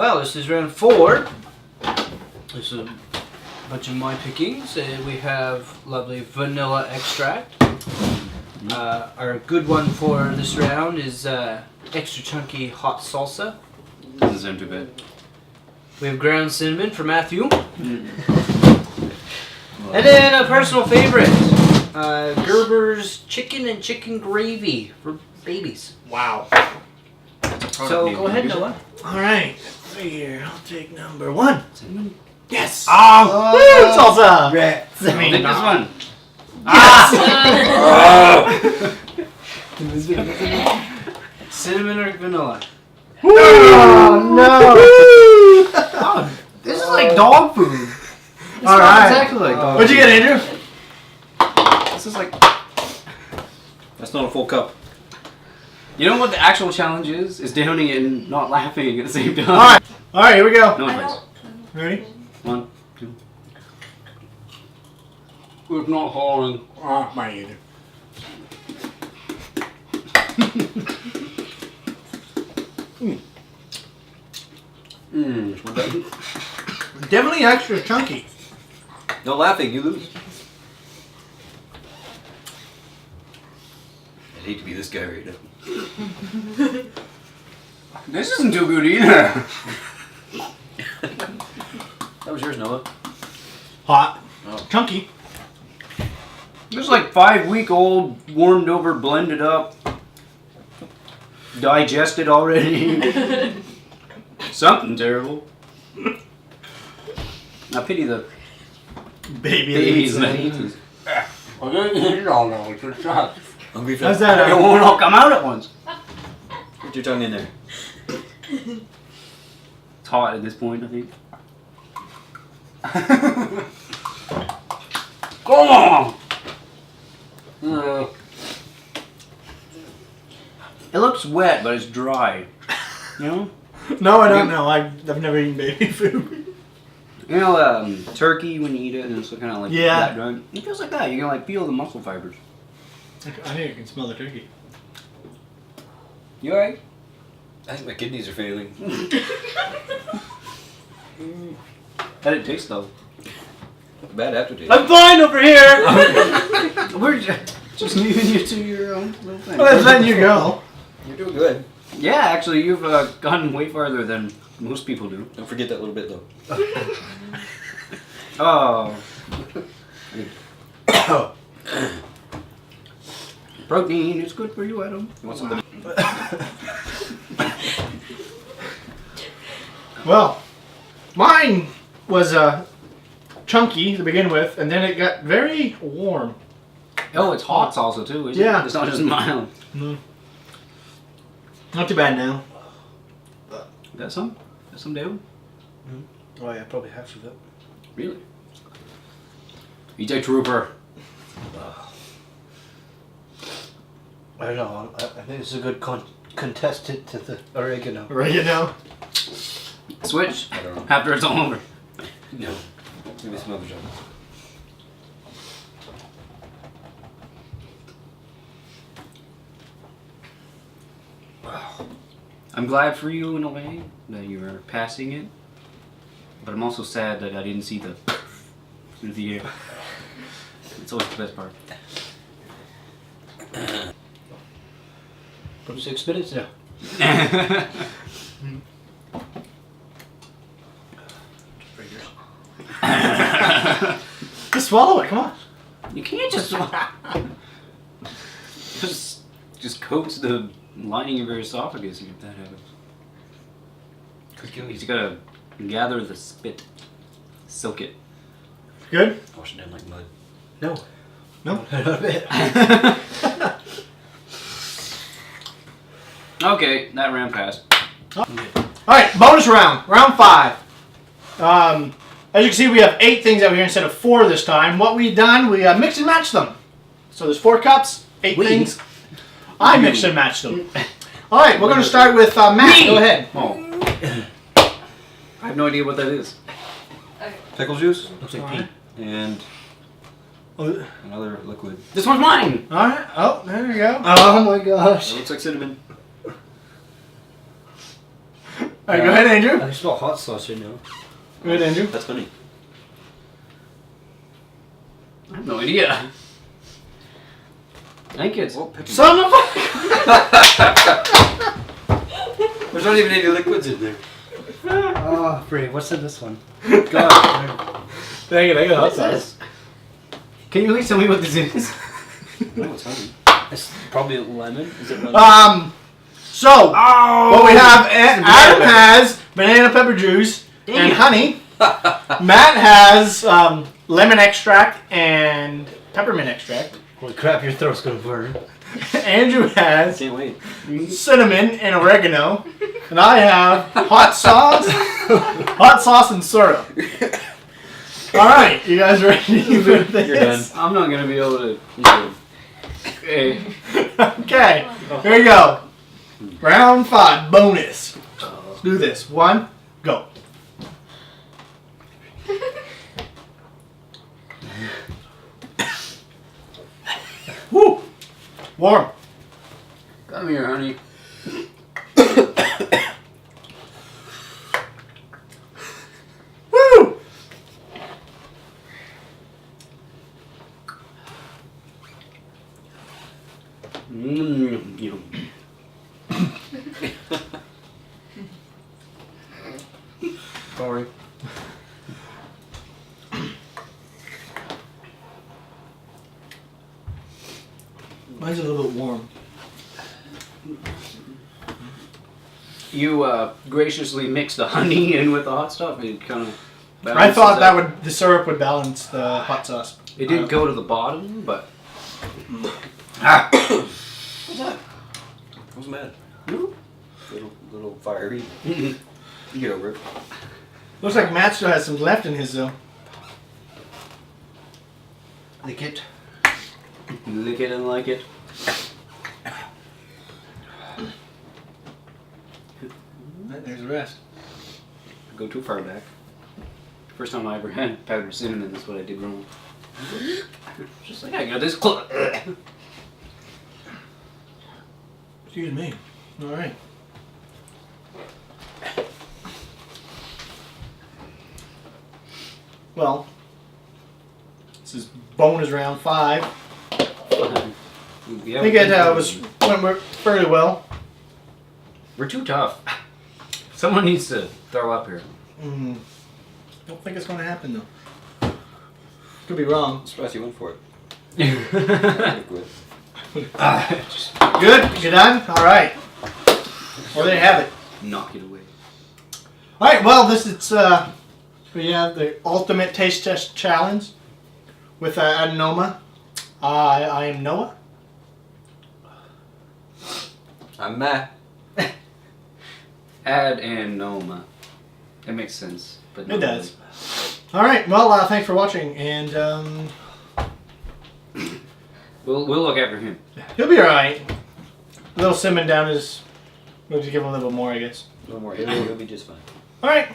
Well, this is round 4. This is a bunch of my pickings. We have lovely vanilla extract. Our good one for this round is extra chunky hot salsa. Doesn't sound too bad. We have ground cinnamon for Matthew. And then a personal favorite, Gerber's chicken and chicken gravy for babies. Wow. So go ahead, Noah. All right. Here, I'll take number 1. Cinnamon? Yes. Woo, salsa. Rats. I mean, Take this one. Cinnamon or vanilla? Oh no. Oh, this is like dog food. It's All not right. exactly like dog What'd you get, Andrew? This is like... That's not a full cup. You know what the actual challenge is? Is downing it and not laughing at the same time. All right, here we go. No advice. Ready? 1, 2. It's not hauling. Oh, mine either. Definitely extra chunky. No laughing, you lose. I hate to be this guy right now. This isn't too good either. That was yours, Noah. Hot. Oh. Chunky. This is like 5-week-old, warmed over, blended up, digested already. Something terrible. I pity the babies that eat this. Hungry for How's that? that? It won't all come out at once. Put your tongue in there. It's hot at this point, I think. Come on! It looks wet, but it's dry. You know? No, I don't know. I've never eaten baby food. You know, turkey when you eat it and it's kind of like Yeah. that dry. It feels like that. You can like feel the muscle fibers. I think I can smell the turkey. You alright? I think my kidneys are failing. How did it taste though? Bad aftertaste. I'm fine over here. We're just leaving you to your own little thing. Well, let's letting you go. You're doing good. Yeah, actually, you've gone way farther than most people do. Don't forget that little bit though. Oh. Protein is good for you, Adam. You want something? Well, mine was chunky to begin with, and then it got very warm. Oh, it's hot salsa too, isn't Yeah. it? It's not just mild. Mm. Not too bad now. Got some? Got some, David? Oh yeah, probably half of it. Really? EJ Trooper. I don't know. I think it's a good contestant to the oregano. Oregano. Switch I don't know. after it's all over. No. Maybe some other job. I'm glad for you in a way that you were passing it, but I'm also sad that I didn't see the through the air. It's always the best part. From 6 minutes now. Just swallow it. Come on. You can't just just coats the lining of your esophagus if that happens. Could kill You you. just gotta gather the spit, soak it. Good. Wash it down like mud. No. No. Not a bit. Okay, that round passed. All right, bonus round, round 5. As you can see, we have 8 things out here instead of 4 this time. What we've done, we mix and match them. So there's 4 cups, 8 things. I mixed and matched them. All right, we're going to start with Matt. Me. Go ahead. Oh. I have no idea what that is. Pickle juice Looks like Alright. pee. and All another liquid. This one's mine! right. Oh, there you go. Oh my gosh. It looks like cinnamon. All right, go ahead, Andrew. I smell hot sauce right now. Go ahead, Andrew. That's funny. I have no idea. I think it's. Oh, peppermint. Son of a... There's not even any liquids in there. Oh, Brie, what's in this one? God. Dang it, I got hot What's sauce. this? Can you at least tell me what this is? No, it's honey. It's probably lemon. Is it lemon? So, what we have, Adam has banana pepper juice and honey. Matt has lemon extract and peppermint extract. Holy crap, your throat's gonna burn. Andrew has Can't wait. cinnamon and oregano. And I have hot sauce and syrup. Alright, you guys ready for this? You're done. I'm not gonna be able to. Okay. Okay, here we go. Round 5, bonus. Let's do this. 1, go. Woo! Warm. Come here, honey. Woo! Yum. Sorry. Mine's a little bit warm. You graciously mixed the honey in with the hot stuff. It kind of. I thought the syrup would balance the hot sauce. It did go to the bottom, but. What's that? I wasn't mad. Little fiery. You get over it. Looks like Matt still has some left in his though. Lick it. Lick it and like it. There's the rest. Go too far back. First time I ever had powdered cinnamon, that's what I did wrong. Just like I got this close. Excuse me. All right. Well, this is bonus round 5. I think it went fairly well. We're too tough. Someone needs to throw up here. Don't think it's going to happen though. Could be wrong. I'm surprised you went for it. Liquid. Good? You done? All right. Well, there you have it. Knock it away. All right. Well, this is we have the ultimate taste test challenge with ADANNOMA. I am Noah. I'm Matt. ADANNOMA. It makes sense, but It does. All right. Well, thanks for watching, and We'll look after him. he'll be all right. A little cinnamon down his. We'll just give him a little more, I guess. No more. It'll be just fine. All right.